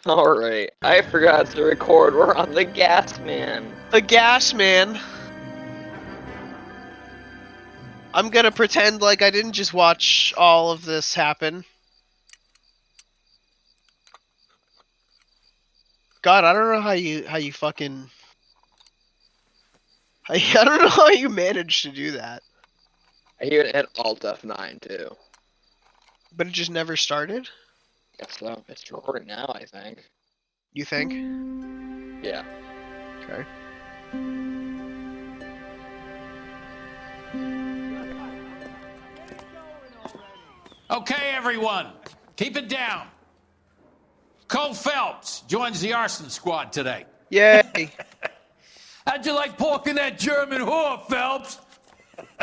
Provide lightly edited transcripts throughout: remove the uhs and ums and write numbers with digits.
Alright, I forgot to record. We're on the Gas Man. The Gas Man. I'm gonna pretend like I didn't just watch all of this happen. God, I don't know how you fucking... I don't know how you managed to do that. I hear it hit Alt F9 too. But it just never started? Guess so. It's recording now, I think. You think? Yeah. Okay. Okay, everyone, keep it down. Cole Phelps joins the arson squad today. Yay! How'd you like pork in that German whore, Phelps?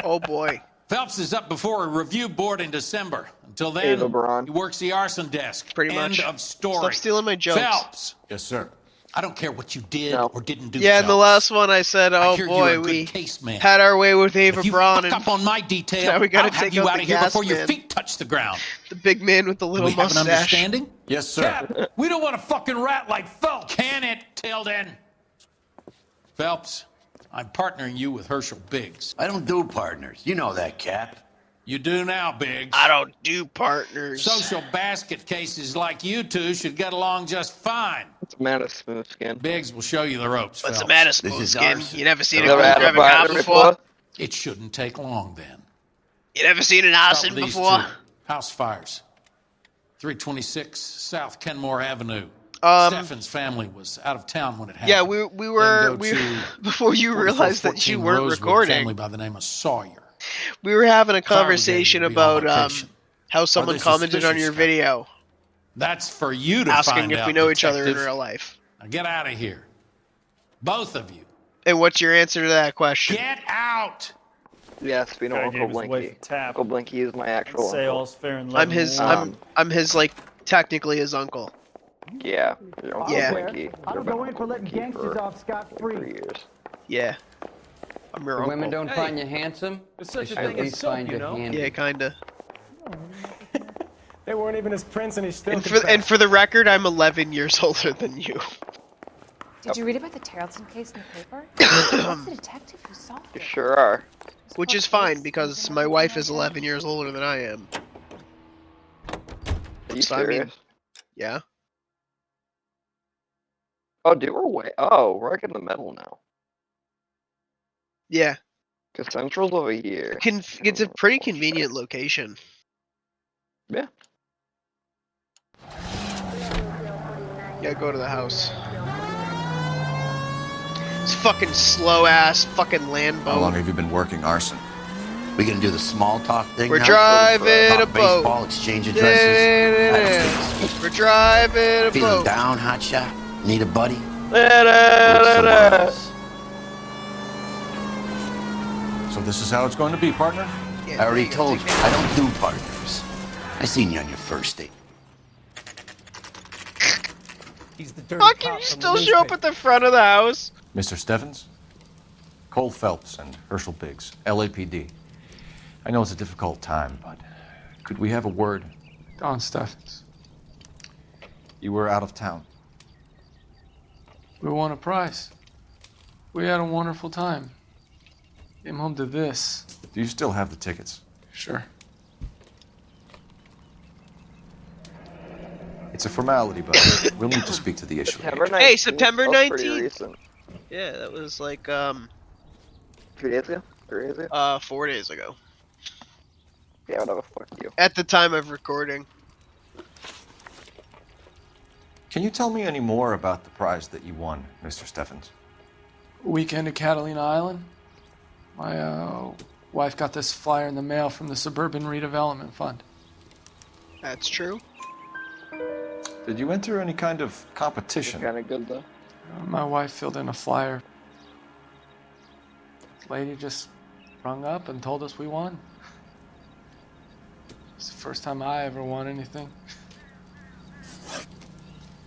Oh boy. Phelps is up before a review board in December. Until then, Ava Braun. he works the arson desk. Pretty End much. of story. Stop stealing my jokes. Phelps. Yes, sir. I don't care what you did or didn't do. Yeah, in the Phelps. last one I said, I oh hear boy, you're a good we case man. had our way with Ava If you Braun fuck and up on my detail, now we gotta I'll have take you out out the of here gas before your man. feet touch the ground. the big man with the Do little we have an mustache. understanding? Yes, sir. Cap, we don't want a fucking rat like Phelps. Can it, Tilden? Phelps, I'm partnering you with Herschel Biggs. I don't do partners. You know that, Cap. You do now, Biggs. I don't do partners. Social basket cases like you two should get along just fine. What's the matter, Smooth Skin? Biggs will show you the ropes, What's the Phelps. matter, This Smooth is Skin? arson. You never seen a Never had a driving car fire before? It shouldn't take long, then. You never seen an Start arson with these before? two. House fires. 326 South Kenmore Avenue. Um, Stephen's family was out of town when it happened. Yeah, we were Then go to before you realized that 4414 you weren't Rosewood, recording. Family by the name of Sawyer. We were having a Fire brigade conversation will be on about location. how someone this commented on suspicious your stuff? video That's for you to asking find if out, we know each other in detective. real life. Now get out of here. Both of you. And what's your answer to that question? Get out! Yes, we know Guy Uncle gave his wife Blinky. a tap. Uncle Blinky is my actual Say uncle. all's fair in love I'm and his war. I'm his like technically his uncle. Yeah, your Uncle Yeah. Blinky. I don't go in for letting gangsters off for scot-free. years. Yeah. I'm your The uncle. women don't find you handsome. There's such they a should thing at as least soap, find you you know? handy. Yeah, kinda. They weren't even his prince and he's still And for the record, I'm 11 years older than you. Did you read about the Tarleton case in the paper? What's the detective who solved You it? sure are. Which is fine because my wife is 11 years older than I am. Are you So, I mean- serious? Yeah. Oh, dude, we're way. Oh, we're like in the middle now. Yeah. Cause Central's over here. It's a pretty convenient location. Yeah. Yeah, go to the house. It's fucking slow ass fucking land How long boat. have you been working arson? We gonna do the small talk thing We're now? driving a Talk boat. baseball, exchange addresses. We're driving a Feeling boat. down, hotshot? Need a buddy? Da-da-da-da. So this is how it's going to be, partner? Yeah, I already there told go. you, I don't do partners. I seen you on your first date. He's the dirty Fucking cop you from still the show up at the front of the house? Mr. Stevens? Cole Phelps and Herschel Biggs, LAPD. I know it's a difficult time, but could we have a word? Don Steffens. You were out of town. We won a prize. We had a wonderful time. Came home to this. Do you still have the tickets? Sure. It's a formality, but we'll need to speak to the issue. September 19th. Hey, September That was pretty 19th. recent. Yeah, that was like 2 days ago? 3 days ago? 4 days ago. Yeah, whatever. Fuck you. At the time of recording. Can you tell me any more about the prize that you won, Mr. Steffens? Weekend at Catalina Island. My wife got this flyer in the mail from the Suburban Redevelopment Fund. That's true. Did you enter any kind of competition? Kind of good though. My wife filled in a flyer. Lady just rung up and told us we won. It's the first time I ever won anything.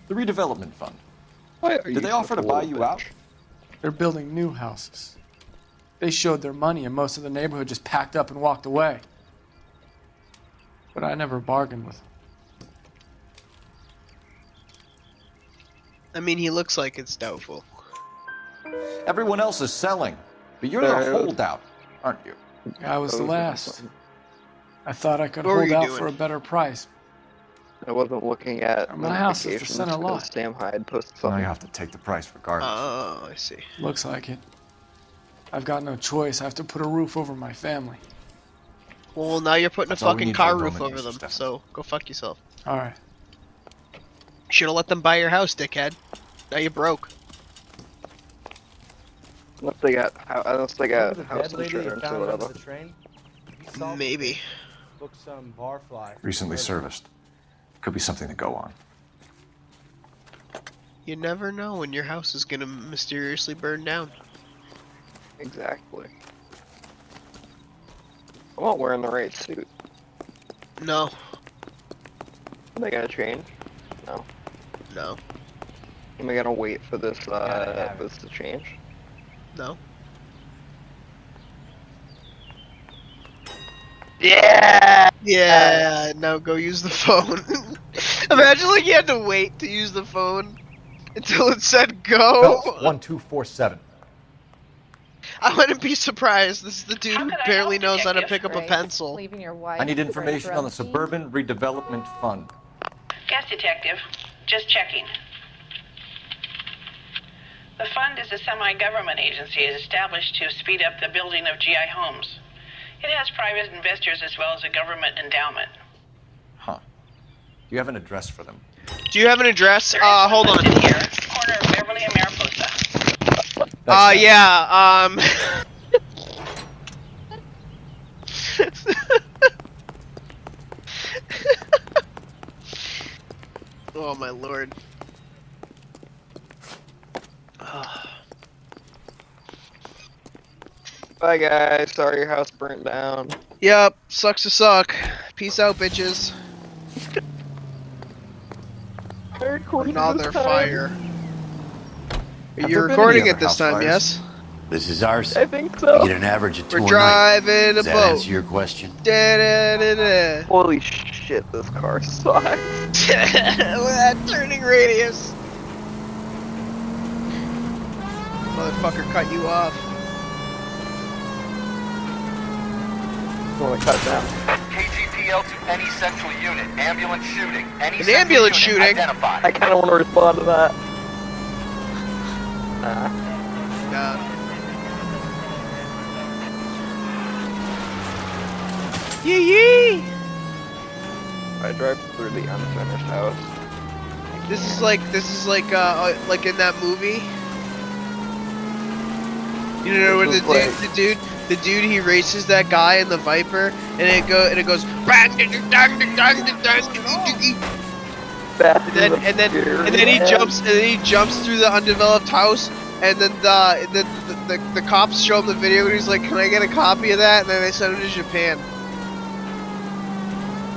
The redevelopment fund. Why are Did you they offer such to a buy little you out? bitch? They're building new houses. They showed their money and most of the neighborhood just packed up and walked away. But I never bargained with them. I mean, he looks like it's doubtful. Everyone else is selling, but you're the holdout, aren't you? I was the last. I thought I could What were hold you out doing? for a better price. I wasn't looking at My house is the notifications center lot. because Sam Hyde posted So now something. you have to take the price regardless. Oh, I see. Looks like it. I've got no choice. I have to put a roof over my family. Well, now you're putting That's a all we fucking need car for a roof moment, over Mr. them, Steffens. so go fuck yourself. All right. Should've let them buy your house, dickhead. Now you're broke. Unless they got house Remember the insurance dead lady they or found under whatever. the train? He solved Maybe. it. Booked some barfly. Recently serviced. Could be something to go on. You never know when your house is gonna mysteriously burn down. Exactly. I'm not wearing the right suit. No. Am I gonna change? No. No. Am I gonna wait for this have this to change? No. Yeah! Yeah, now go use the phone. Imagine like you had to wait to use the phone until it said go. Phelps, 1247. I wouldn't be surprised. This is the dude How who could I barely help, knows how to detective? pick up a Right. pencil. Leaving your wife I need for a information on the drug fiend? Suburban Redevelopment Fund. Yes, Detective. Just checking. The fund is a semi-government agency established to speed up the building of GI homes. It has private investors as well as a government endowment. Huh. Do you have an address for them? Do you have an address? There is one Hold on. listed here, corner of Beverly and Mariposa. Yeah, Oh my lord. Bye guys, sorry your house burnt down. Yep, sucks to suck. Peace out, bitches. Another fire. Have You're there been recording any it other this house time, fires? yes? This is ours. I think so. We get an average of 2 We're a night. driving a Does that boat. answer your question? Da-da-da-da. Holy shit, this car sucks. Look at that turning radius. Motherfucker cut you off. I wanna cut down. KGPL to any central unit. Ambulance shooting. Any An central ambulance unit shooting? Identified. I kinda wanna respond to that. Nah. Yee yee! I drive through the unfinished house. This is like in that movie. You know where This the is dude he races that guy in the Viper and it goes bang ding ding dang ding dang ding dang ding ding ding. Fast And then he jumps through the undeveloped house and then the cops show him the video and he's like, "Can I get a copy of that?" And then they send him to Japan.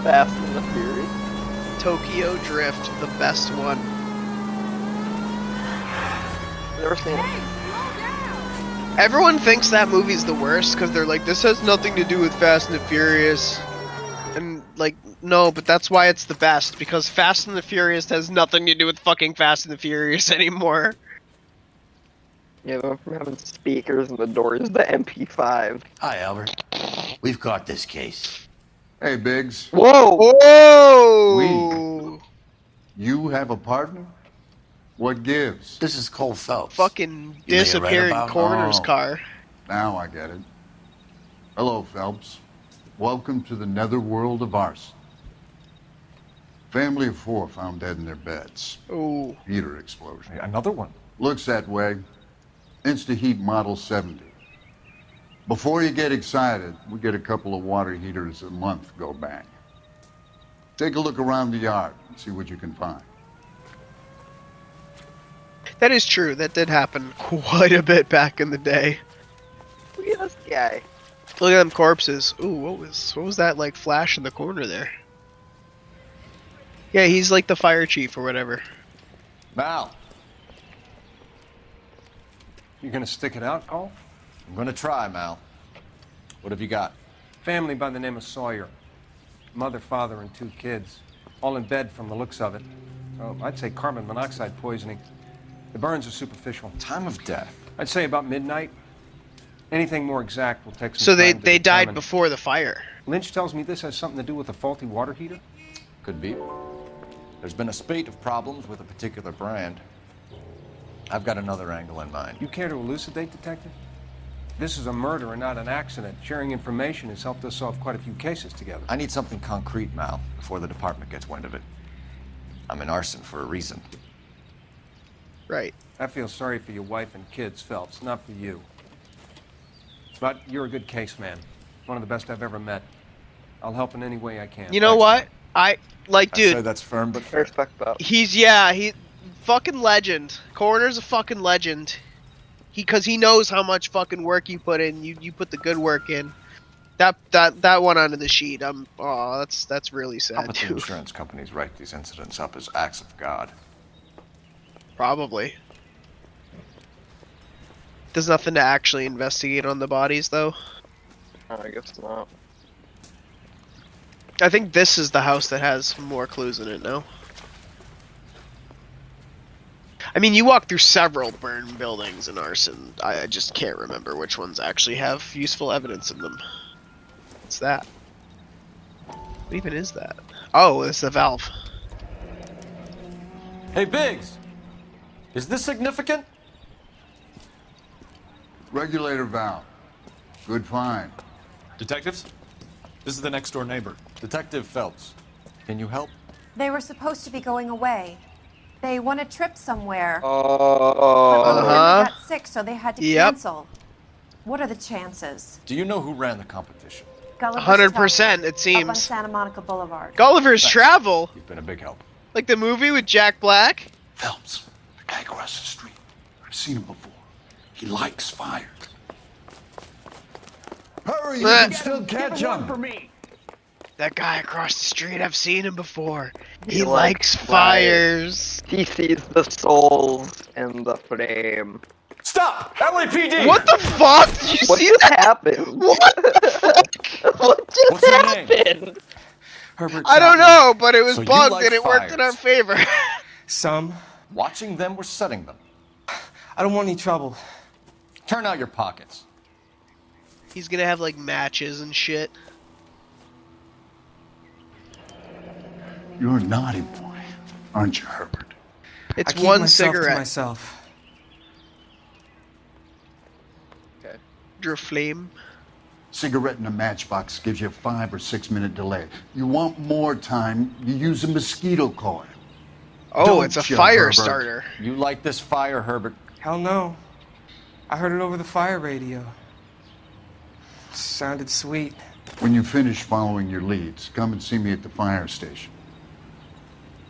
Fast and the Furious. Tokyo Drift, the best one. Never seen it. Everyone thinks that movie's the worst because they're like, this has nothing to do with Fast and the Furious. And, like, no, but that's why it's the best, because Fast and the Furious has nothing to do with fucking Fast and the Furious anymore. Yeah, they went from having speakers and the doors to MP5. Hi, Albert. We've caught this case. Hey, Biggs. Whoa! Whoa! You have a partner? What gives? This is Cole Phelps. Fucking You may have read disappearing about- coroner's Oh. car. Now I get it. Hello, Phelps. Welcome to the netherworld of arson. Family of 4 found dead in their beds. Ooh. Heater explosion. Another one. Looks that way. Insta-Heat Model 70. Before you get excited, we get a couple of water heaters a month go bang. Take a look around the yard and see what you can find. That is true. That did happen quite a bit back in the day. Look at this guy. Look at them corpses. Ooh, what was that like flash in the corner there? Yeah, he's like the fire chief or whatever. Mal. You gonna stick it out, Cole? I'm gonna try, Mal. What have you got? Family by the name of Sawyer. Mother, father, and 2 kids. All in bed from the looks of it. So I'd say carbon monoxide poisoning. The burns are superficial. Time of death. I'd say about midnight. Anything more exact will take some So time to they died determine. before the fire. Lynch tells me this has something to do with a faulty water heater. Could be. There's been a spate of problems with a particular brand. I've got another angle in mind. You care to elucidate, Detective? This is a murder and not an accident. Sharing information has helped us solve quite a few cases together. I need something concrete, Mal, before the department gets wind of it. I'm in arson for a reason. Right. I feel sorry for your wife and kids, Phelps, not for you. But you're a good case man. One of the best I've ever met. I'll help in any way I can. You know Thanks, what? man. I like, I'd say dude. that's firm, but I fair. respect that. He fucking legend. Coroner's a fucking legend. Because he knows how much fucking work you put in. You put the good work in. That one onto the sheet. That's really I'll sad bet the too. insurance companies write these incidents up as acts of God. Probably. There's nothing to actually investigate on the bodies, though. I guess not. I think this is the house that has more clues in it now. I mean, you walk through several burned buildings in arson. I just can't remember which ones actually have useful evidence in them. What's that? What even is that? Oh, it's the valve. Hey, Biggs! Is this significant? Regulator valve. Good find. Detectives? This is the next door neighbor. Detective Phelps, can you help? They were supposed to be going away. They won a trip somewhere. But Oh. one of them Uh-huh. got sick, so they had to Yep. cancel. What are the chances? Do you know who ran the competition? Gulliver's 100%, Tavern, it seems. Up on Santa Monica Boulevard. Gulliver's Travel? You've been a big help. Like the movie with Jack Black? Phelps, the guy across the street. I've seen him before. He likes fire. Hurry, you can still Catch him! For me. That guy across the street, I've seen him before. He He likes likes fires. He sees the souls in the flame. Stop! LAPD! What the fuck? Did you What see just that? happened? What the fuck? What just What's your name? happened? Herbert. I don't Chapman. know, but it was So you bugged like and it worked in our fires. favor. Some. Watching them or setting them? I don't want any trouble. Turn out your pockets. He's gonna have like matches and shit. You're a naughty boy, aren't you, Herbert? It's I keep one myself to cigarette. myself. Okay. Drew flame. Cigarette in a matchbox gives you a 5 or 6 minute delay. You want more time, you use a mosquito coil. Oh, Don't it's a you, fire Herbert? starter. You like this fire, Herbert? Hell no. I heard it over the fire radio. Sounded sweet. When you finish following your leads, come and see me at the fire station.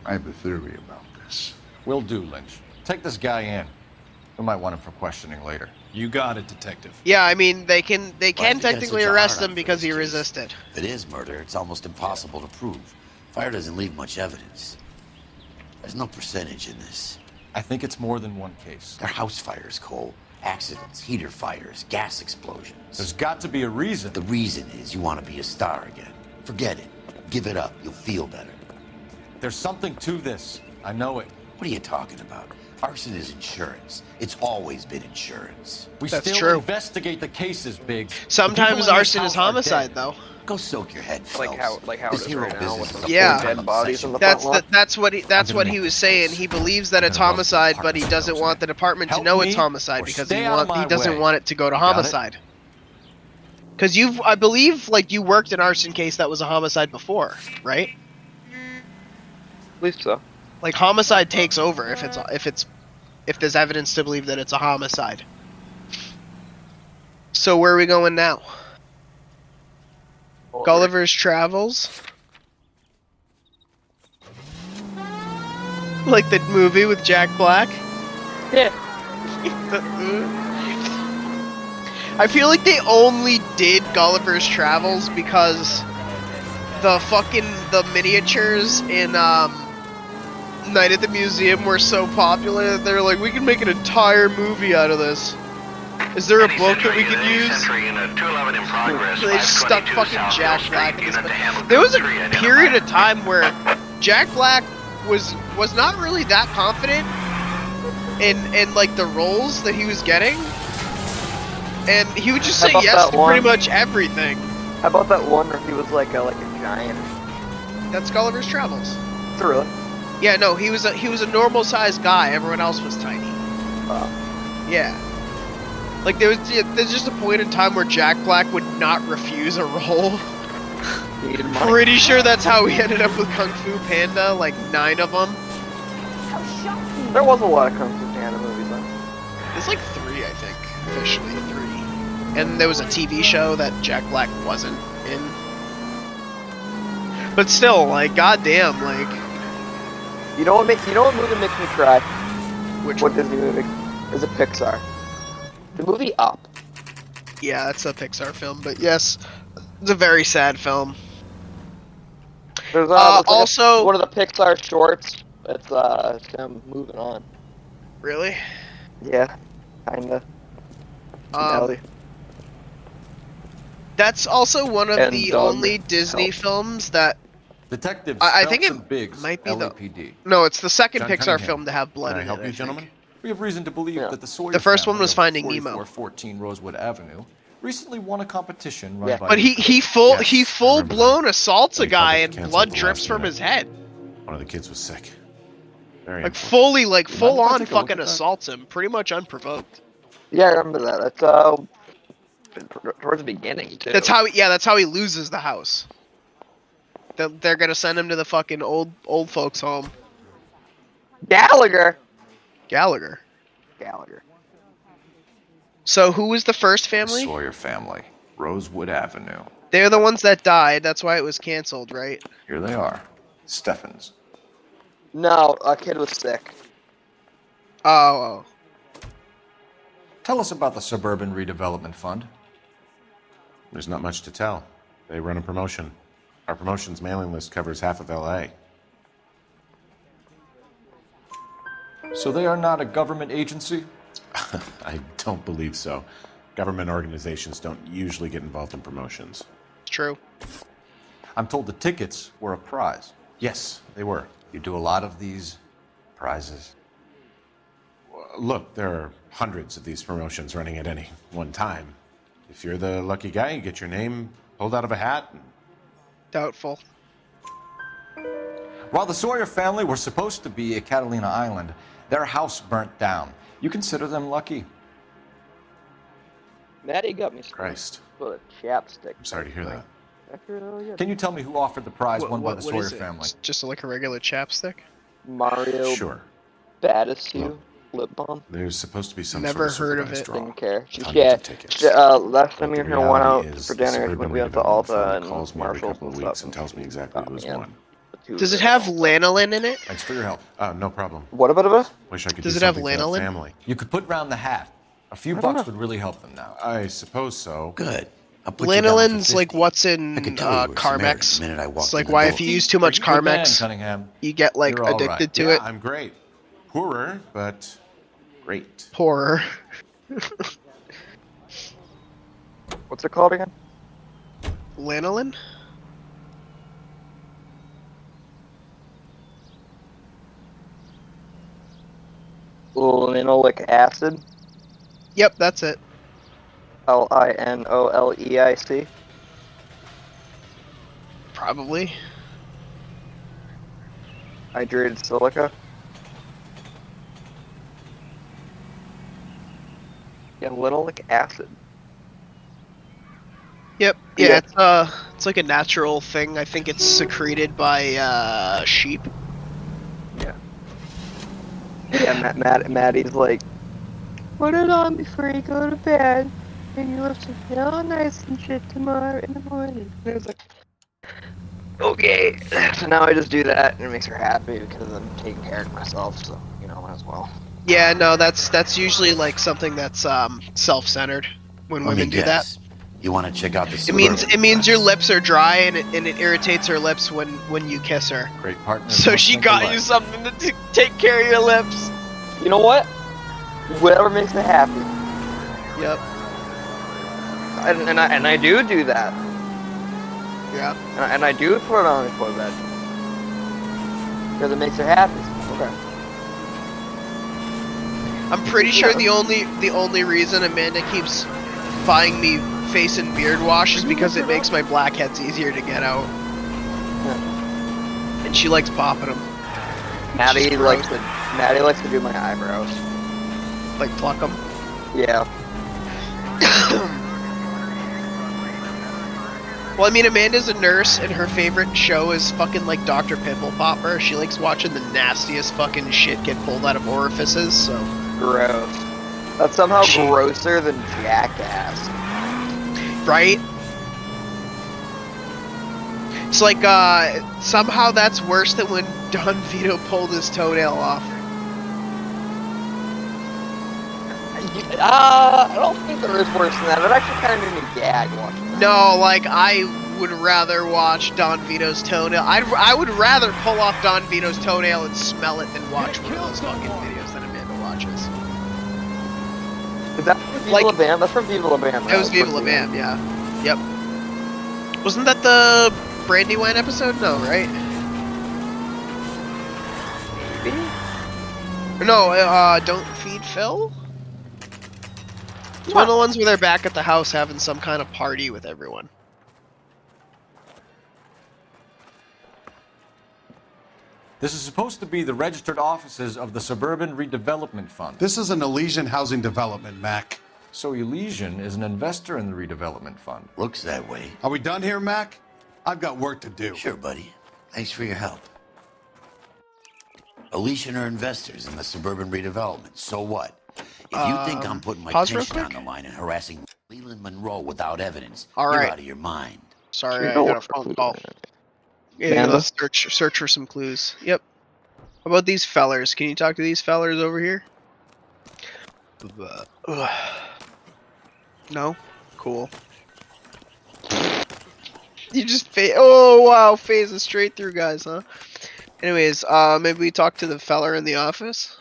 I have a theory about this. Will do, Lynch. Take this guy in. We might want him for questioning later. You got it, Detective. Yeah, I mean they can Why did you get technically such a arrest hard-on him for because this he case? resisted. If it is murder, it's almost impossible to prove. Fire doesn't leave much evidence. There's no percentage in this. I think it's more than one case. They're house fires, Cole. Accidents, heater fires, gas explosions. There's got to be a reason. The reason is you want to be a star again. Forget it. Give it up. You'll feel better. There's something to this. I know it. What are you talking about? Arson is insurance. It's always been insurance. We That's still true. investigate the cases, Biggs. The people Sometimes in this arson is house are homicide, dead. though. Go soak your head, Like Phelps. how This it is hero right now business with is the a Yeah. four dead bodies in the That's front lawn. that's what gonna he make was this saying. case. He believes that I'm it's gonna rub homicide, the but he department's doesn't nose want in the it. department to Help know it's me homicide or because stay out of my doesn't way. want it to go to You got it? homicide. Because I believe, like you worked an arson case that was a homicide before, right? At least so. Like homicide takes over if there's evidence to believe that it's a homicide. So where are we going now? Gulliver's Travels? Like the movie with Jack Black? Yeah. I feel like they only did Gulliver's Travels because the miniatures in Night at the Museum were so popular that they're like, we can make an entire movie out of this. Is there a book that we could use? So they just stuck fucking Jack Black in this book. There was a period of time where Jack Black was not really that confident in like the roles that he was getting, and he would just How say about yes that to pretty one? much everything. How about that one where he was like a giant? That's Gulliver's Travels. Is it really? Yeah, no, he was a normal sized guy. Everyone else was tiny. Oh. Yeah. Like there's just a point in time where Jack Black would not refuse a role. He needed money. Pretty sure that's how we ended up with Kung Fu Panda, like 9 of them. There was a lot of Kung Fu Panda movies then. There's like 3, I think, officially 3. And there was a TV show that Jack Black wasn't in. But still, like, goddamn, like. You know what movie makes me cry? Which what Disney movie? Is it Pixar? The movie Up. Yeah, that's a Pixar film, but yes, it's a very sad film. There's also one of the Pixar shorts. It's him moving on. Really? Yeah, kinda. That's also one of the only Disney help. films that Detectives I think Phelps it and Biggs, might be LAPD. No, it's the second John Pixar Cunningham. film to have blood Can I in help it. you, I gentlemen? think. We have reason to believe that the Sawyer The first one family was of Finding Nemo. 4414 Rosewood Avenue recently won a competition run Yeah. by. But he full blown assaults a They guy probably and canceled blood the drips last from minute. his head. One of the kids was sick. Very Like unfortunate. fully, You mind full if I on take a look fucking at that? assaults him, pretty much unprovoked. Yeah, I remember that. That's towards the beginning too. That's how he loses the house. They're gonna send him to the fucking old folks home. Gallagher. So who was the first The family? Sawyer family, Rosewood Avenue. They're the ones that died. That's why it was canceled, right? Here they are. Steffens. No, a kid was sick. Oh. Tell us about the Suburban Redevelopment Fund. There's not much to tell. They run a promotion. Our promotion's mailing list covers half of LA. So they are not a government agency? I don't believe so. Government organizations don't usually get involved in promotions. True. I'm told the tickets were a prize. Yes, they were. You do a lot of these prizes. Look, there are hundreds of these promotions running at any one time. If you're the lucky guy, you get your name pulled out of a hat. Doubtful. While the Sawyer family were supposed to be at Catalina Island, their house burnt down. You consider them lucky? Maddie got me Christ. with a chapstick. I'm sorry to hear that. Can you tell me who offered the prize won by the what Sawyer is it? family? Just like a regular chapstick? Mario Sure. Battisu lip balm. There's supposed to be some Never sort of heard of supervised it. draw. Didn't care. Hundreds of tickets. Last time But we the were here, went out reality is for the dinner. Suburban We went to Redevelopment Alta Fund and calls me every Marshall's couple of and weeks stuff. and tells me exactly who's man. won. Does it have lanolin in it? Thanks for your help. No problem. What about it? Wish I could Does do it have something for that lanolin? family. You could put round the hat. A few I don't bucks know. would really help them now. I suppose so. Good. I'll put you down for Lanolin's like 50. what's in I could tell you were Samaritan Carmex. the minute I walked It's like in the why door. if you use too much You're a good man, Carmex, Cunningham. you get like You're all addicted right. to Yeah, it. I'm great. Poorer, but great. Poorer. What's it called again? Lanolin? Linoleic acid. Yep, that's it. Linoleic. Probably. Hydrated silica. Yeah, linoleic acid. Yep. Yeah. Yeah, it's like a natural thing. I think it's secreted by sheep. Yeah, Maddie's like, put it on before you go to bed, and you have to feel nice and shit tomorrow in the morning. And I was like, okay. So now I just do that, and it makes her happy because I'm taking care of myself. So might as well. Yeah, no, that's usually like something that's self-centered when Let me women do that. guess. You want to check out the It Suburban? means your lips are dry and it irritates her lips when you kiss her. Great partner. So she got you something to take care of your lips. You know what? Whatever makes me happy. Yep. And I do that. Yeah. And I do put it on before bed because it makes her happy. Okay. I'm pretty sure the only reason Amanda keeps buying me face and beard wash is because it makes my blackheads easier to get out. And she likes popping them. Maddie likes to do my eyebrows. Like pluck them? Yeah. Well, I mean, Amanda's a nurse, and her favorite show is fucking, like, Dr. Pimple Popper. She likes watching the nastiest fucking shit get pulled out of orifices, so... Gross. That's somehow grosser than Jackass. Right? It's like, somehow that's worse than when Don Vito pulled his toenail off. I don't think there is worse than that. It actually kind of made me gag watching that. No, like, I would rather watch Don Vito's toenail. I would rather pull off Don Vito's toenail and smell it than watch one of those fucking videos that Amanda watches. Is that from Viva La Bam? That's from Viva La Bam. It was Viva La Bam, yeah. Yep. Wasn't that the Brandywine episode? No, right? Maybe? No, Don't Feed Phil? It's one of the ones where they're back at the house having some kind of party with everyone. This is supposed to be the registered offices of the Suburban Redevelopment Fund. This is an Elysian housing development, Mac. So Elysian is an investor in the redevelopment fund. Looks that way. Are we done here, Mac? I've got work to do. Sure, buddy. Thanks for your help. Elysian are investors in the Suburban Redevelopment. So what? If you think I'm putting my pension on the line and harassing Leland Monroe without evidence, you're out of your mind. Sorry, I got a phone call. Yeah, let's search for some clues. Yep. How about these fellers? Can you talk to these fellers over here? No? Cool. You just oh wow, phasing straight through guys, huh? Anyways, maybe we talk to the feller in the office.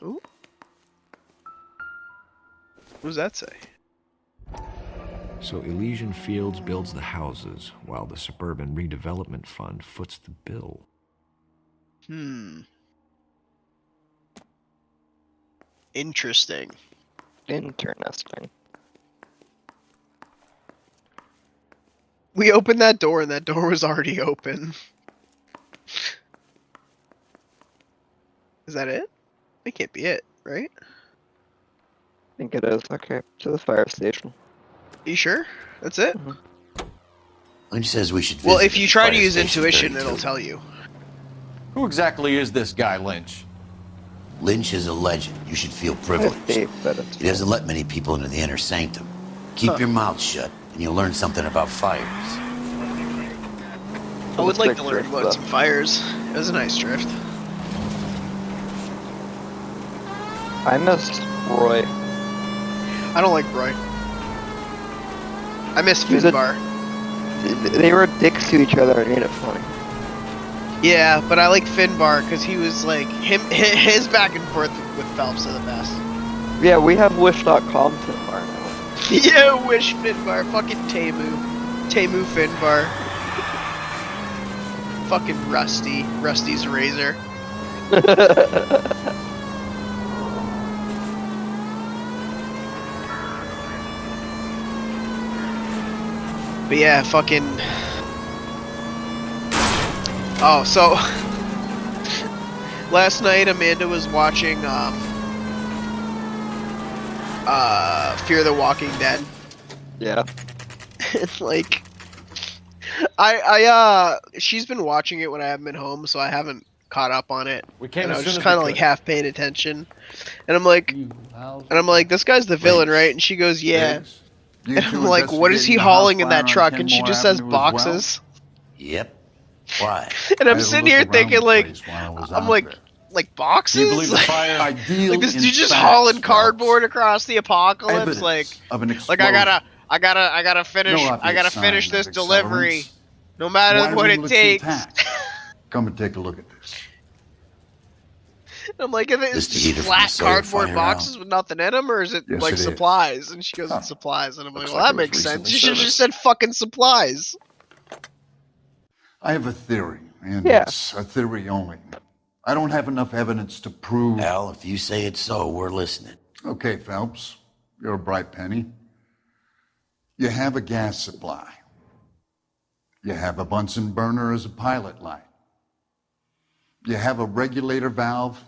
Ooh. What does that say? So Elysian Fields builds the houses, while the Suburban Redevelopment Fund foots the bill. Interesting. Interesting. We opened that door and that door was already open. Is that it? That can't be it, right? I think it is. Okay, to the fire station. You sure? That's it? Lynch says we should visit. Well, if you the try to fire use station intuition, 32. it'll tell you. Who exactly is this guy, Lynch? Lynch is a legend. You should feel privileged. He doesn't let many people into the inner sanctum. Keep your mouth shut, and you'll learn something about fires. I would like to learn about some fires. It was a nice drift. I miss Roy. I don't like Roy. I miss Finbar. They were dicks to each other and made it funny. Yeah, but I like Finbar because he was like his back and forth with Phelps are the best. Yeah, we have wish.com Finbar now. Yeah, Wish Finbar. Fucking Temu. Temu Finbar. Fucking Rusty. Rusty's razor. But yeah, fucking... Oh, so... last night Amanda was watching, Fear the Walking Dead. Yeah. Like... she's been watching it when I haven't been home, so I haven't caught up on it. We came and I as was soon just as kind we of like could. half paying attention. And I'm like... this guy's the villain, right? And she goes, yeah. You And two I'm like, what is he investigating the hauling in house that fire truck? on And she Kenmore just says Avenue as well? boxes. Yep. Why? And I I'm had a sitting look here around thinking the like, place while I was I'm out like, there. like boxes? Do you believe the fire? Ideal Like this in dude just facts, hauling Phelps. cardboard across the apocalypse? Evidence Like of an I explosion. gotta finish, No I obvious gotta sign finish of this delivery. accelerants. No matter what Wiring it looks takes. intact. Come and take a look at this. I'm like, is This it heater just from flat the Sawyer cardboard fire boxes with nothing in them, or is it Yes, like it is. supplies? And she goes, Huh. it's supplies. And I'm like, Looks well, like that it was makes sense. recently You should have just serviced. said fucking supplies. I have a theory, and Yeah. it's a theory only. I don't have enough evidence to prove... Al, if you say it's so, we're listening. Okay, Phelps. You're a bright penny. You have a gas supply. You have a Bunsen burner as a pilot light. You have a regulator valve,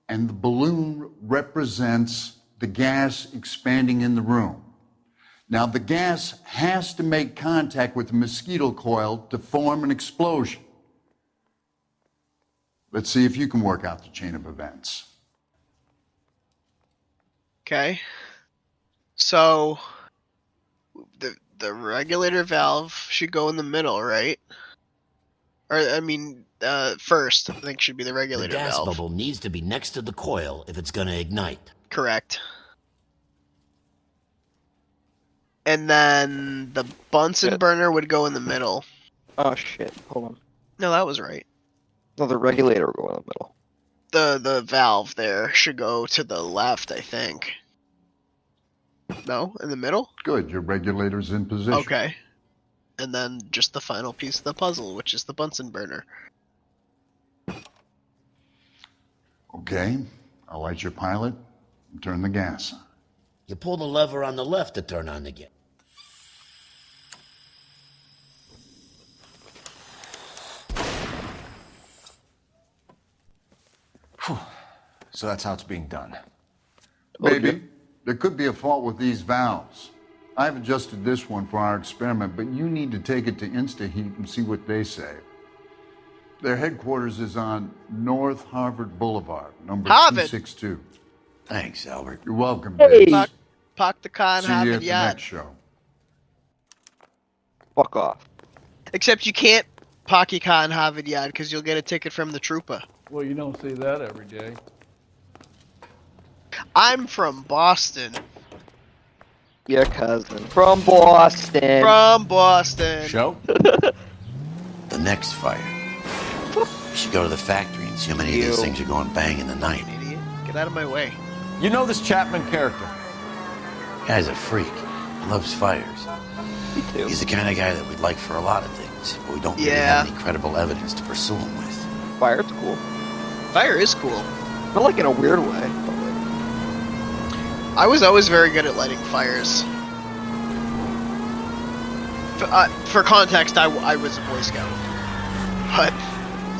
and the balloon represents the gas expanding in the room. Now, the gas has to make contact with the mosquito coil to form an explosion. Let's see if you can work out the chain of events. Okay. So, the regulator valve should go in the middle, right? Or, I mean, first, I think should be the regulator valve. The gas bubble needs to be next to the coil if it's going to ignite. Correct. And then the Bunsen burner would go in the middle. Oh shit, hold on. No, that was right. No, the regulator will go in the middle. The valve there should go to the left, I think. No, in the middle? Good, your regulator's in position. Okay. And then just the final piece of the puzzle, which is the Bunsen burner. Okay, I'll light your pilot and turn the gas on. You pull the lever on the left to turn on the gas. So that's how it's being done. Maybe. There could be a fault with these valves. I've adjusted this one for our experiment, but you need to take it to InstaHeat and see what they say. Their headquarters is on North Harvard Boulevard, number 262. Thanks, Albert. You're welcome, Hey. Biggs. Park the car in See you Harvard at the Yard. next show. Fuck off. Except you can't park your car in Harvard Yard because you'll get a ticket from the trooper. Well, you don't see that every day. I'm from Boston. Your cousin. From Boston. From Boston. Show? The next fire. We should go to the factory and see how many of these things are going bang in the night. Idiot. Get out of my way. You know this Chapman character? Guy's a freak. Loves fires. Me too. He's the kind of guy that we'd like for a lot of things, but we don't really have any credible evidence to pursue him with. Fire's cool. Fire is cool. Not like in a weird way. But like... I was always very good at lighting fires. For context, I was a Boy Scout. But,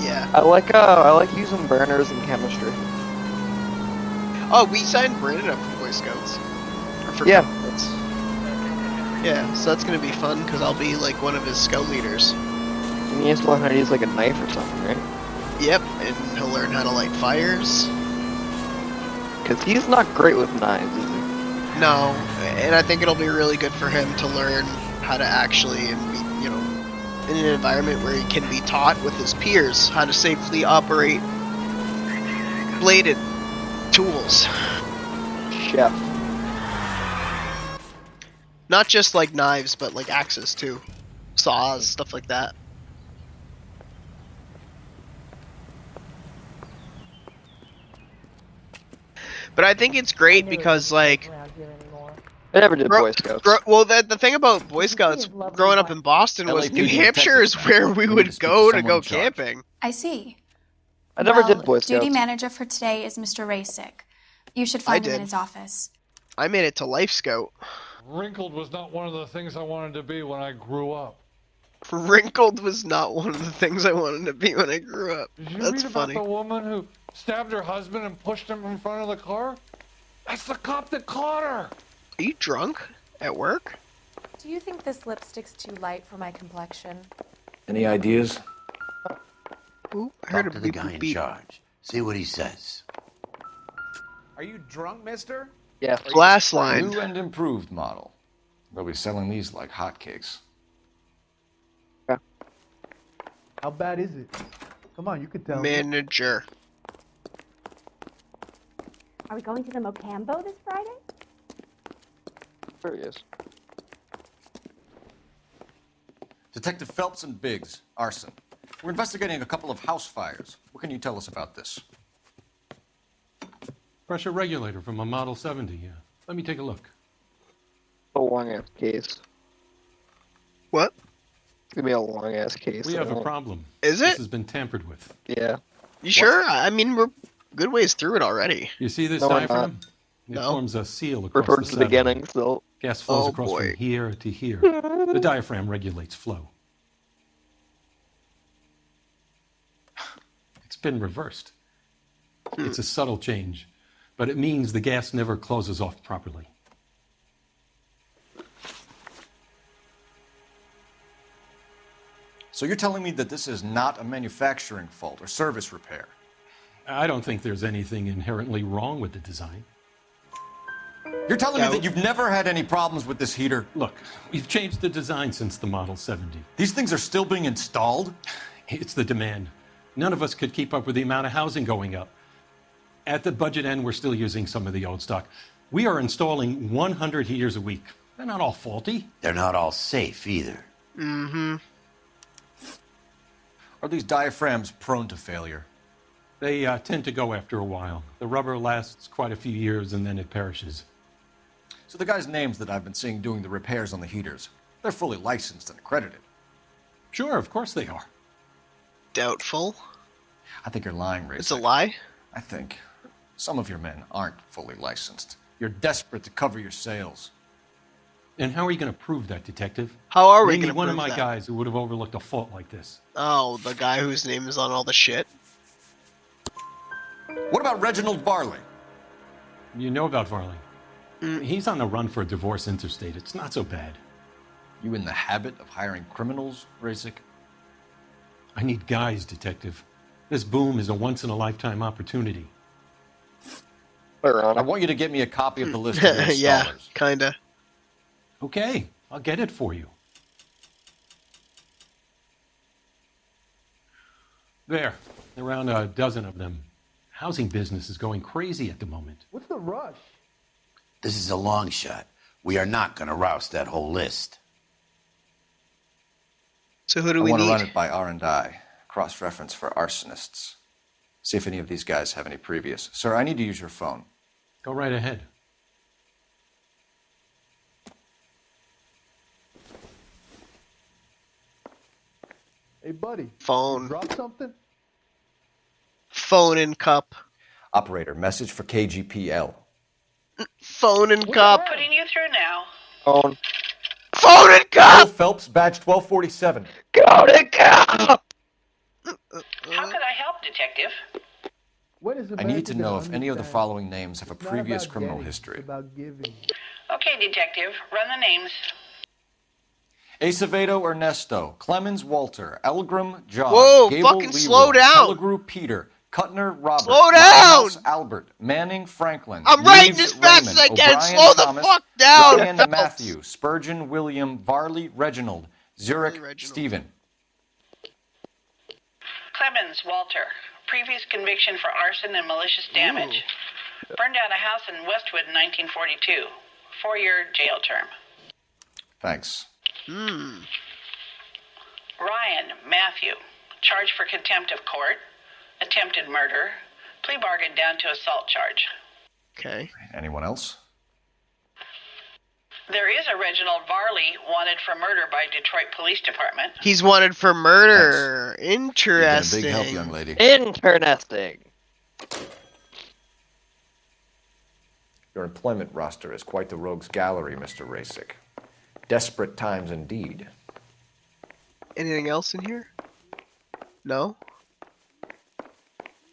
yeah. I like using burners in chemistry. Oh, we signed Brandon up for Boy Scouts. Or for Yeah. Scouts. Yeah, so that's gonna be fun, because I'll be, like, one of his scout leaders. And he has to learn how to use like a knife or something, right? Yep, and he'll learn how to light fires. Because he's not great with knives, is he? No, and I think it'll be really good for him to learn how to actually, and be, you know, in an environment where he can be taught with his peers how to safely operate bladed tools. Chef. Not just like knives, but like axes too. Saws, stuff like that. But I think it's great because, like, I never did Boy Scouts. well, the thing about Boy Scouts growing up in Boston was New Hampshire is where we would go to go camping. I see. I never did Boy Scouts. Duty manager for today is Mr. Rasick. You should find him in his office. I made it to Life Scout. Wrinkled was not one of the things I wanted to be when I grew up. Wrinkled was not one of the things I wanted to be when I grew up. Did you That's read funny. about the woman who stabbed her husband and pushed him in front of the car? That's the cop that caught her. Are you drunk at work? Do you think this lipstick's too light for my complexion? Any ideas? Ooh, I heard Talk to the guy in charge. See what he says. Are you drunk, mister? Yeah. Glass line. New and improved model. They'll be selling these like hotcakes. How bad is it? Come on, you could tell me. Manager. Are we going to the Mocambo this Friday? There he is. Detective Phelps and Biggs, arson. We're investigating a couple of house fires. What can you tell us about this? Pressure regulator from a Model 70, yeah. Let me take a look. A long ass case. What? It's gonna be a long ass case. We have a problem. Is it? This has been tampered with. Yeah. You sure? I mean, we're good ways through it already. You see this No, we're diaphragm? It No. forms a seal We're across towards the the satellite. beginning, so. Gas flows Oh, across boy. from here to here. The diaphragm regulates flow. It's been reversed. It's a subtle change, but it means the gas never closes off properly. So you're telling me that this is not a manufacturing fault or service repair? I don't think there's anything inherently wrong with the design. You're telling me that you've never had any problems with this heater? Look, we've changed the design since the Model 70. These things are still being installed? It's the demand. None of us could keep up with the amount of housing going up. At the budget end, we're still using some of the old stock. We are installing 100 heaters a week. They're not all faulty. They're not all safe either. Mm-hmm. Are these diaphragms prone to failure? They tend to go after a while. The rubber lasts quite a few years and then it perishes. So the guys' names that I've been seeing doing the repairs on the heaters, they're fully licensed and accredited. Sure, of course they are. Doubtful. I think you're lying, Ray. It's a lie? I think some of your men aren't fully licensed. You're desperate to cover your sales. And how are you going to prove that, Detective? How are we Name me going to one prove of my that? guys who would have overlooked a fault like this. Oh, the guy whose name is on all the shit. What about Reginald Varley? You know about Varley. He's on the run for a divorce interstate. It's not so bad. You in the habit of hiring criminals, Rasic? I need guys, Detective. This boom is a once-in-a-lifetime opportunity. I want you to get me a copy of the list of your installers. Yeah, kinda. Okay, I'll get it for you. There, around a dozen of them. Housing business is going crazy at the moment. What's the rush? This is a long shot. We are not going to rouse that whole list. So who do I we want to need? run it by R&I, cross-reference for arsonists. See if any of these guys have any previous. Sir, I need to use your phone. Go right ahead. Hey, buddy. Phone. Drop something? Phone and cup. Operator, message for KGPL. Phone and cup. Putting you through now. Phone. Phone and cup! Bill Phelps, badge 1247. Go to cup! How could I help, Detective? When is I need to know if America any of the understand? following names have a It's not previous about criminal getting, history. It's about giving. Okay, Detective, run the names. Acevedo Ernesto, Clemens Walter, Elgram John, Whoa, Gable fucking Leroy, slow down. Pellegrew Peter, Kuttner Robert, Slow down. Limehouse Albert, Manning Franklin, I'm writing Reeves as fast Raymond, as I can. O'Brien Slow the Thomas, fuck down, Ryan Phelps. Matthew, Spurgeon William, Varley Reginald, Zurich Stephen. Clemens Walter. Previous conviction for arson and malicious damage. Burned down a house in Westwood in 1942. 4-year jail term. Thanks. Ryan Matthew. Charged for contempt of court. Attempted murder. Plea bargain down to assault charge. Okay. Anyone else? There is a Reginald Varley wanted for murder by Detroit Police Department. He's wanted for murder. Interesting. You've been a big help, young lady. Interesting. Your employment roster is quite the rogues gallery, Mr. Rasic. Desperate times indeed. Anything else in here? No?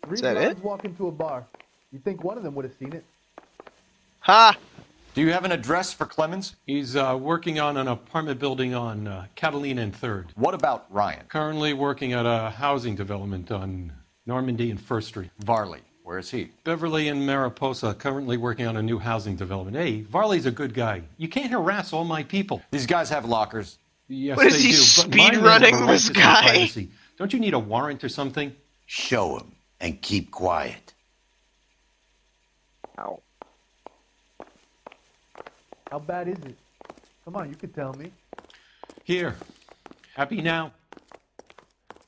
Three Is that guys it? walk into a bar. You think one of them would have seen it? Ha! Do you have an address for Clemens? He's working on an apartment building on Catalina and 3rd. What about Ryan? Currently working at a housing development on Normandy and 1st Street. Varley, where is he? Beverly and Mariposa, currently working on a new housing development. Hey, Varley's a good guy. You can't harass all my people. These guys have lockers. Yes, What is they he, do. speed but mine have a running right this to some guy? privacy. Don't you need a warrant or something? Show him and keep quiet. Ow. How bad is it? Come on, you could tell me. Here. Happy now?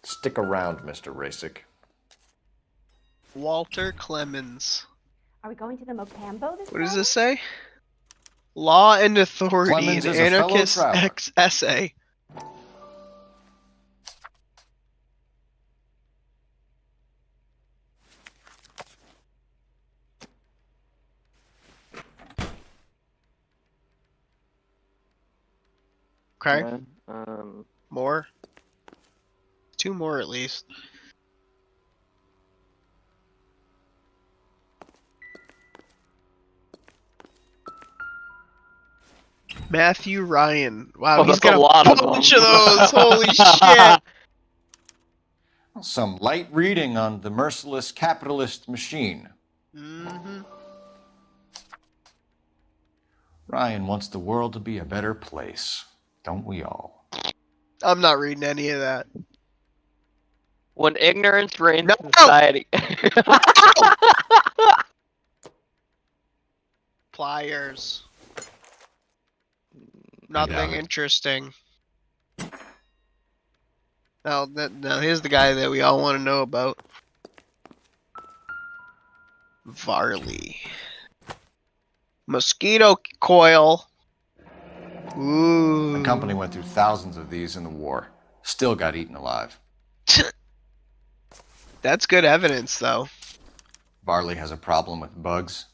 Stick around, Mr. Rasic. Walter Clemens. Are we going to the Mocambo this What does Friday? this say? Law and Authority, Clemens an is a fellow anarchist traveler. essay. Okay. Yeah, More. 2 more at least. Matthew Ryan. Wow, he's got a bunch of those. Holy shit. Some light reading on the merciless capitalist machine. Mm-hmm. Ryan wants the world to be a better place. Don't we all? I'm not reading any of that. When ignorance reigns in society. Pliers. Nothing interesting. Now here's the guy that we all want to know about. Varley. Mosquito coil. Ooh. The company went through thousands of these in the war. Still got eaten alive. That's good evidence, though. Varley has a problem with bugs.